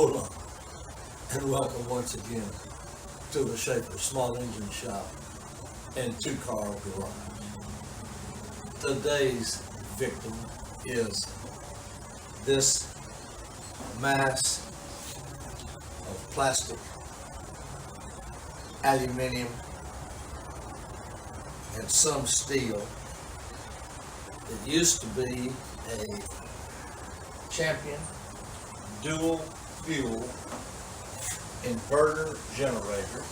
Aloha, and welcome once again to the Schaefer Small Engine Shop and Two Car Garage. Today's victim is this mass of plastic, aluminum, and some steel. It used to be a Champion dual fuel inverter generator,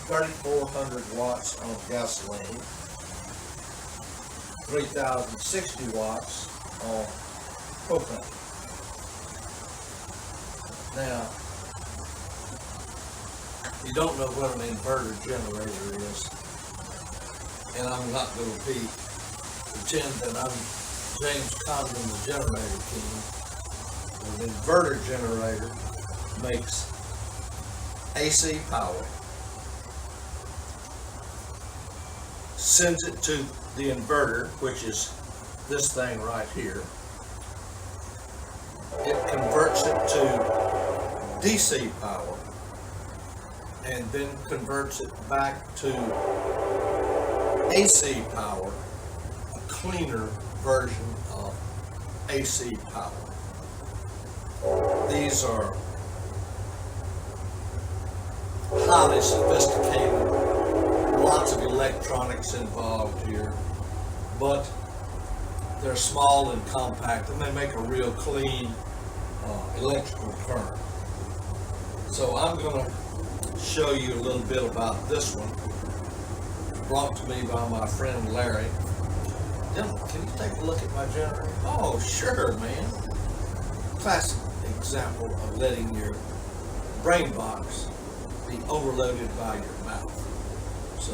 3,400 watts of gasoline, 3,060 watts of propane. Now, if you don't know what an inverter generator is, and I'm not going to pretend that I'm James Condon, the generator king. An inverter generator makes AC power, sends it to the inverter, which is this thing right here. It converts it to DC power and then converts it back to AC power, a cleaner version of AC power. These are highly sophisticated, lots of electronics involved here, but they're small and compact, and they make a real clean electrical current. So I'm going to show you a little bit about this one, brought to me by my friend Larry. Dylan, can you take a look at my generator? Oh, sure, man. Classic example of letting your brain box be overloaded by your mouth. So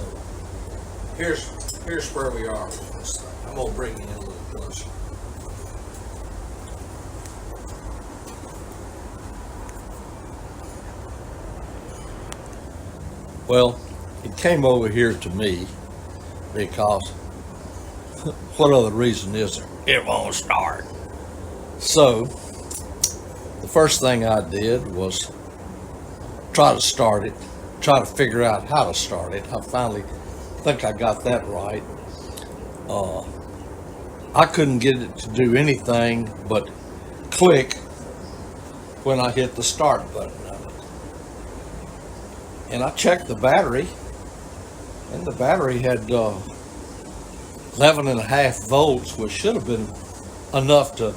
here's where we are with this thing. I'm gonna bring you in a little closer. Well, it came over here to me because what other reason is there? It won't start. So the first thing I did was try to start it, try to figure out how to start it. I finally think I got that right. I couldn't get it to do anything but click when I hit the start button of it. And I checked the battery, and the battery had 11.5 volts, which should have been enough to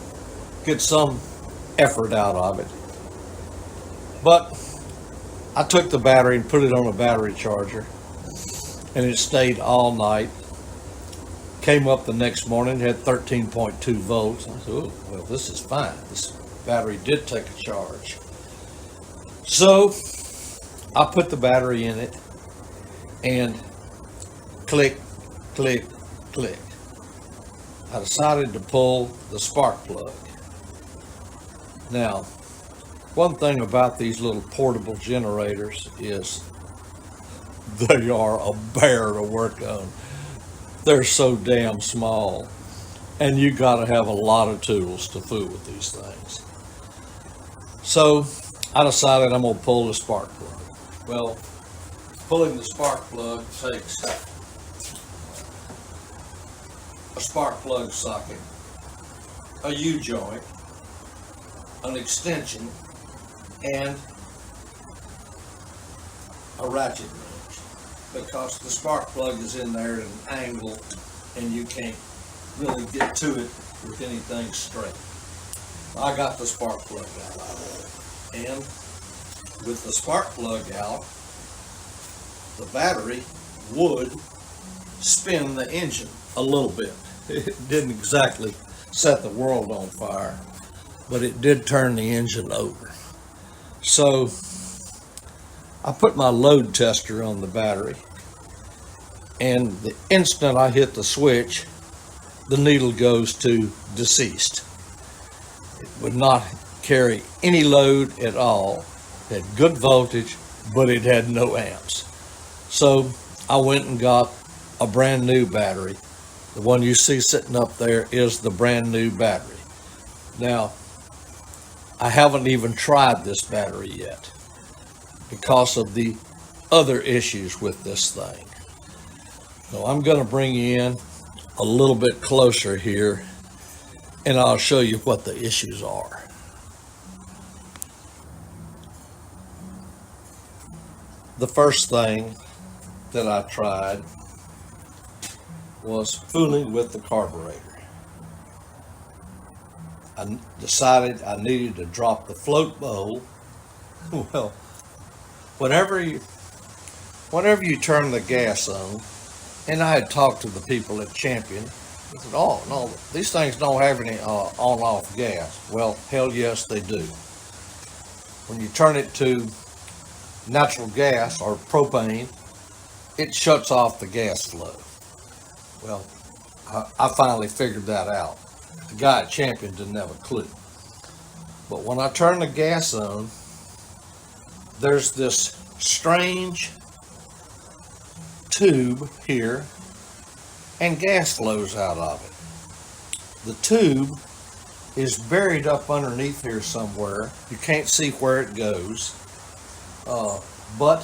get some effort out of it. But I took the battery and put it on a battery charger, and it stayed all night. Came up the next morning, had 13.2 volts. I said, oh, well, this is fine. This battery did take a charge. So I put the battery in it, and click, click, click. I decided to pull the spark plug. Now, one thing about these little portable generators is they are a bear to work on. They're so damn small, and you got to have a lot of tools to fool with these things. So I decided I'm going to pull the spark plug. Well, pulling the spark plug takes a spark plug socket, a U-joint, an extension, and a ratchet wrench, because the spark plug is in there at an angle and you can't really get to it with anything straight. I got the spark plug out, and with the spark plug out, the battery would spin the engine a little bit. It didn't exactly set the world on fire, but it did turn the engine over. So I put my load tester on the battery, and the instant I hit the switch, the needle goes to deceased. It would not carry any load at all. It had good voltage, but it had no amps. So I went and got a brand new battery. The one you see sitting up there is the brand new battery. Now, I haven't even tried this battery yet because of the other issues with this thing. So I'm going to bring you in a little bit closer here and I'll show you what the issues are. The first thing that I tried was fooling with the carburetor. I decided I needed to drop the float bowl. Well, whenever you turn the gas on, and I had talked to the people at Champion, they said, oh, no, these things don't have any on-off gas. Well, hell yes, they do. When you turn it to natural gas or propane, it shuts off the gas flow. Well, I finally figured that out. The guy at Champion didn't have a clue. But when I turn the gas on, there's this strange tube here and gas flows out of it. The tube is buried up underneath here somewhere. You can't see where it goes, but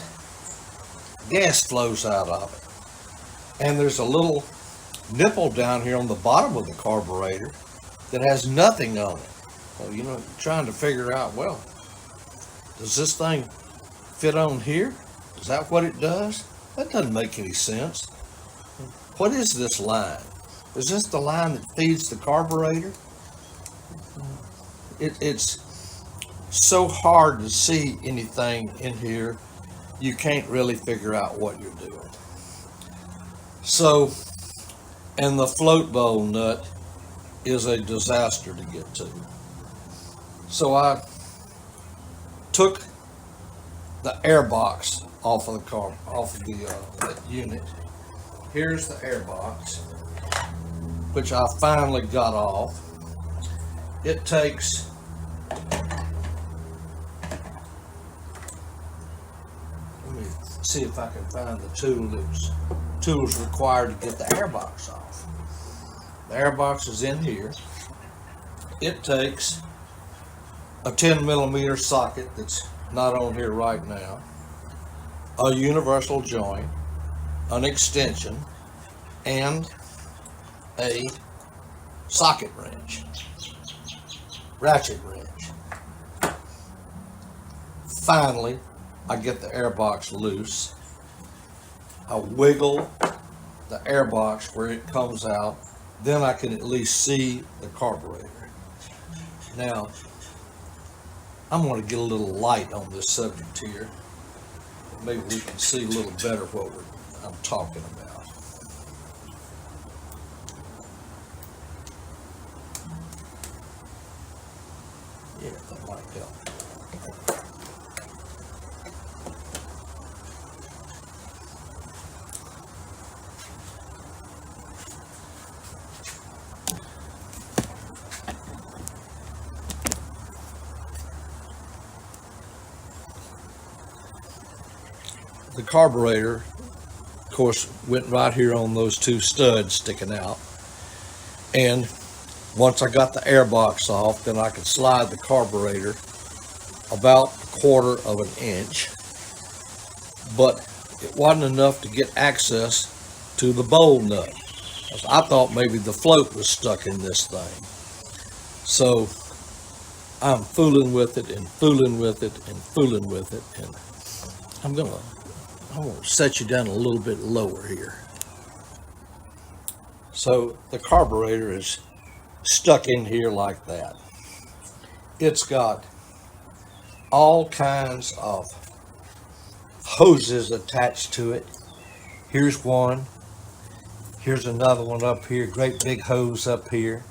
gas flows out of it. And there's a little nipple down here on the bottom of the carburetor that has nothing on it. Well, you know, trying to figure out, well, does this thing fit on here? Is that what it does? That doesn't make any sense. What is this line? Is this the line that feeds the carburetor? It's so hard to see anything in here, you can't really figure out what you're doing. So, and the float bowl nut is a disaster to get to. So I took the air box off of the car, off of the unit. Here's the air box, which I finally got off. It takes let me see if I can find the tools required to get the air box off. The air box is in here. It takes a 10mm socket that's not on here right now, a universal joint, an extension, and a socket wrench, ratchet wrench. Finally, I get the air box loose. I wiggle the air box where it comes out, then I can at least see the carburetor. Now, I'm going to get a little light on this subject here. Maybe we can see a little better what I'm talking about. Yeah, that might help. The carburetor, of course, went right here on those two studs sticking out. And once I got the air box off, then I could slide the carburetor about 1/4 of an inch. But it wasn't enough to get access to the bowl nut. I thought maybe the float was stuck in this thing. So I'm fooling with it and fooling with it and fooling with it. And I'm going to set you down a little bit lower here. So the carburetor is stuck in here like that. It's got all kinds of hoses attached to it. Here's one. Here's another one up here. Great big hose up here.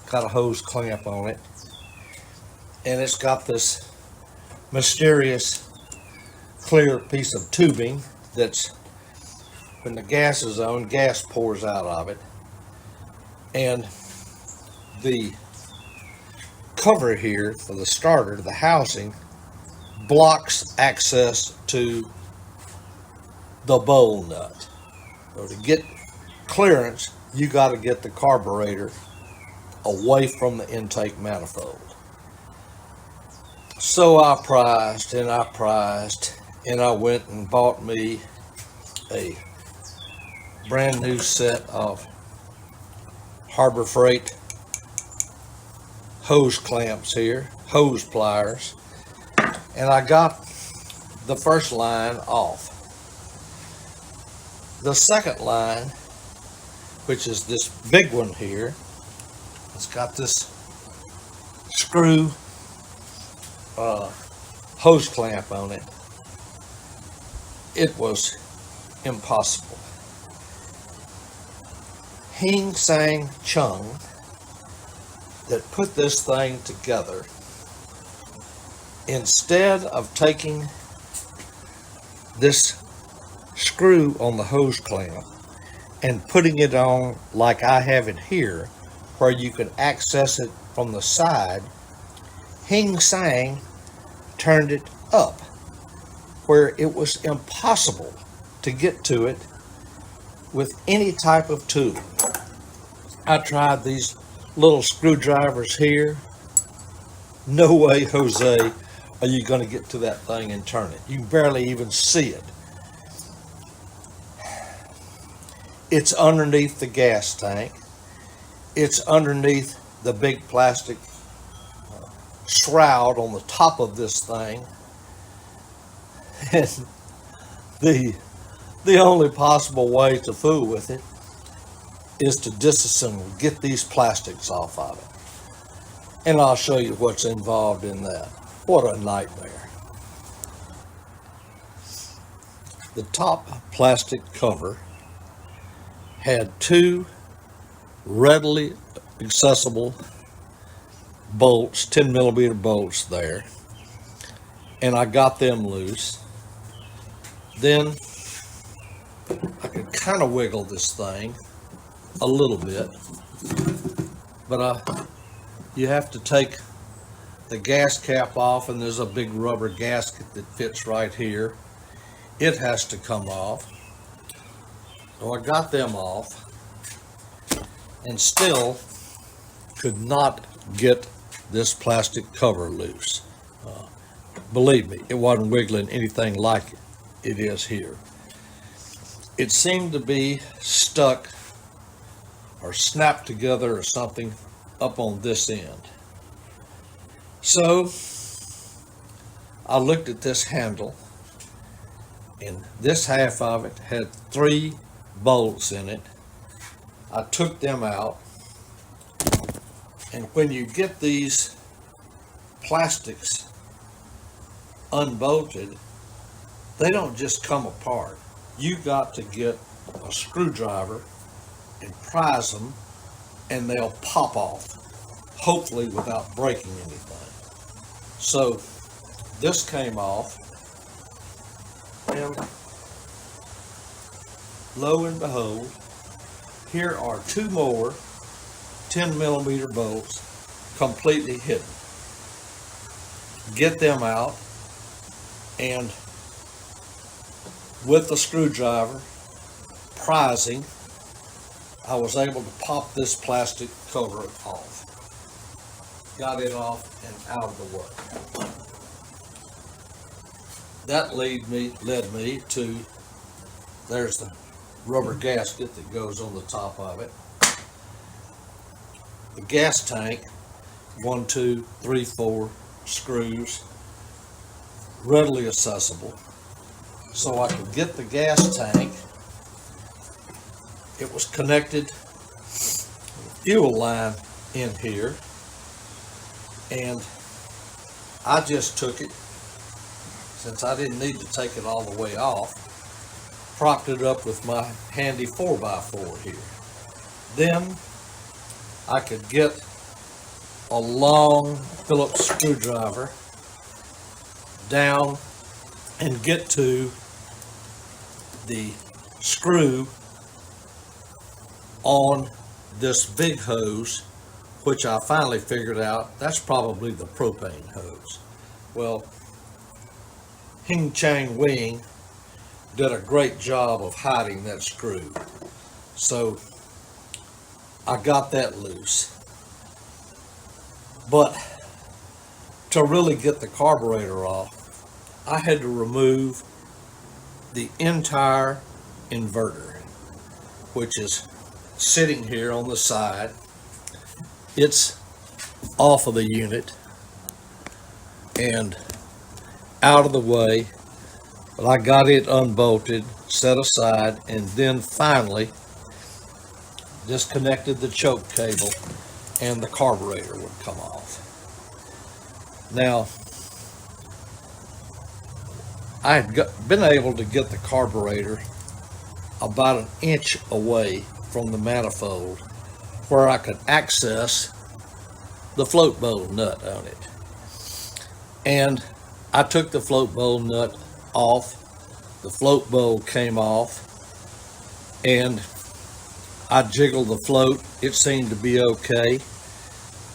Got a hose clamp on it. And it's got this mysterious clear piece of tubing that's, when the gas is on, gas pours out of it. And the cover here for the starter, the housing, blocks access to the bowl nut. So to get clearance, you got to get the carburetor away from the intake manifold. So I prized and I prized, and I went and bought me a brand new set of Harbor Freight hose clamps here, hose pliers, and I got the first line off. The second line, which is this big one here, it's got this screw hose clamp on it. It was impossible. Hing Sang Chung, that put this thing together, instead of taking this screw on the hose clamp and putting it on like I have it here, where you can access it from the side, Hing Sang turned it up where it was impossible to get to it with any type of tool. I tried these little screwdrivers here. No way, Jose, are you going to get to that thing and turn it. You can barely even see it. It's underneath the gas tank. It's underneath the big plastic shroud on the top of this thing. And the only possible way to fool with it is to disassemble, get these plastics off of it. And I'll show you what's involved in that. What a nightmare. The top plastic cover had two readily accessible bolts, 10mm bolts there, and I got them loose. Then I could kind of wiggle this thing a little bit, but you have to take the gas cap off, and there's a big rubber gasket that fits right here. It has to come off. So I got them off and still could not get this plastic cover loose. Believe me, it wasn't wiggling anything like it is here. It seemed to be stuck or snapped together or something up on this end. So I looked at this handle, and this half of it had 3 bolts in it. I took them out, and when you get these plastics unbolted, they don't just come apart. You got to get a screwdriver and prise them, and they'll pop off, hopefully without breaking anything. So this came off, and lo and behold, here are 2 more 10mm bolts completely hidden. Get them out, and with the screwdriver prising, I was able to pop this plastic cover off. Got it off and out of the way. That led me to, there's the rubber gasket that goes on the top of it. The gas tank, 1, 2, 3, 4 screws, readily accessible. So I could get the gas tank. It was connected fuel line in here, and I just took it, since I didn't need to take it all the way off, propped it up with my handy 4x4 here. Then I could get a long Phillips screwdriver down and get to the screw on this big hose, which I finally figured out that's probably the propane hose. Well, Hing Chang Wing did a great job of hiding that screw. So I got that loose. But to really get the carburetor off, I had to remove the entire inverter, which is sitting here on the side. It's off of the unit and out of the way, but I got it unbolted, set aside, and then finally disconnected the choke cable and the carburetor would come off. Now, I had been able to get the carburetor about an inch away from the manifold where I could access the float bowl nut on it. And I took the float bowl nut off, the float bowl came off, and I jiggled the float. It seemed to be okay.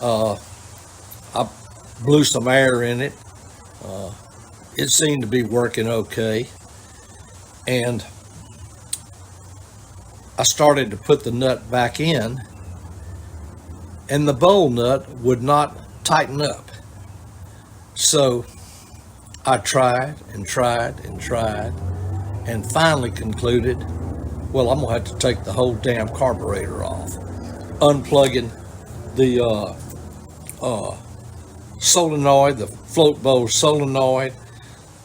I blew some air in it. It seemed to be working okay. And I started to put the nut back in, and the bowl nut would not tighten up. So I tried and tried and tried, and finally concluded, well, I'm gonna have to take the whole damn carburetor off. Unplugging the solenoid, the float bowl solenoid.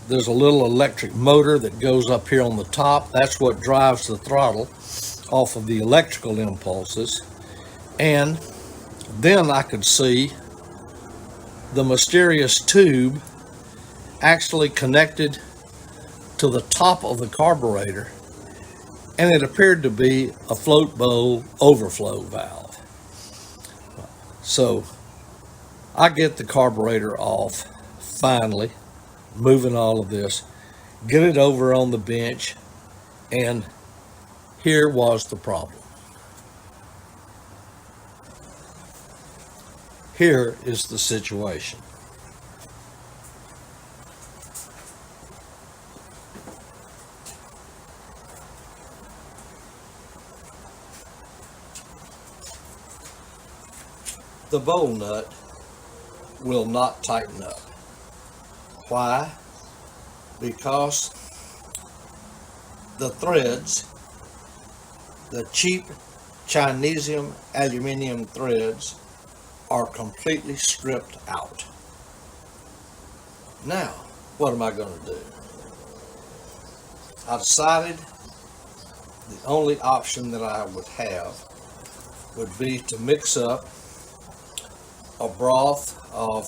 There's a little electric motor that goes up here on the top. That's what drives the throttle off of the electrical impulses. And then I could see the mysterious tube actually connected to the top of the carburetor, and it appeared to be a float bowl overflow valve. So I get the carburetor off, finally, moving all of this, get it over on the bench, and here was the problem. Here is the situation. The bowl nut will not tighten up. Why? Because the threads, the cheap Chinesium aluminum threads, are completely stripped out. Now, what am I going to do? I decided the only option that I would have would be to mix up a broth of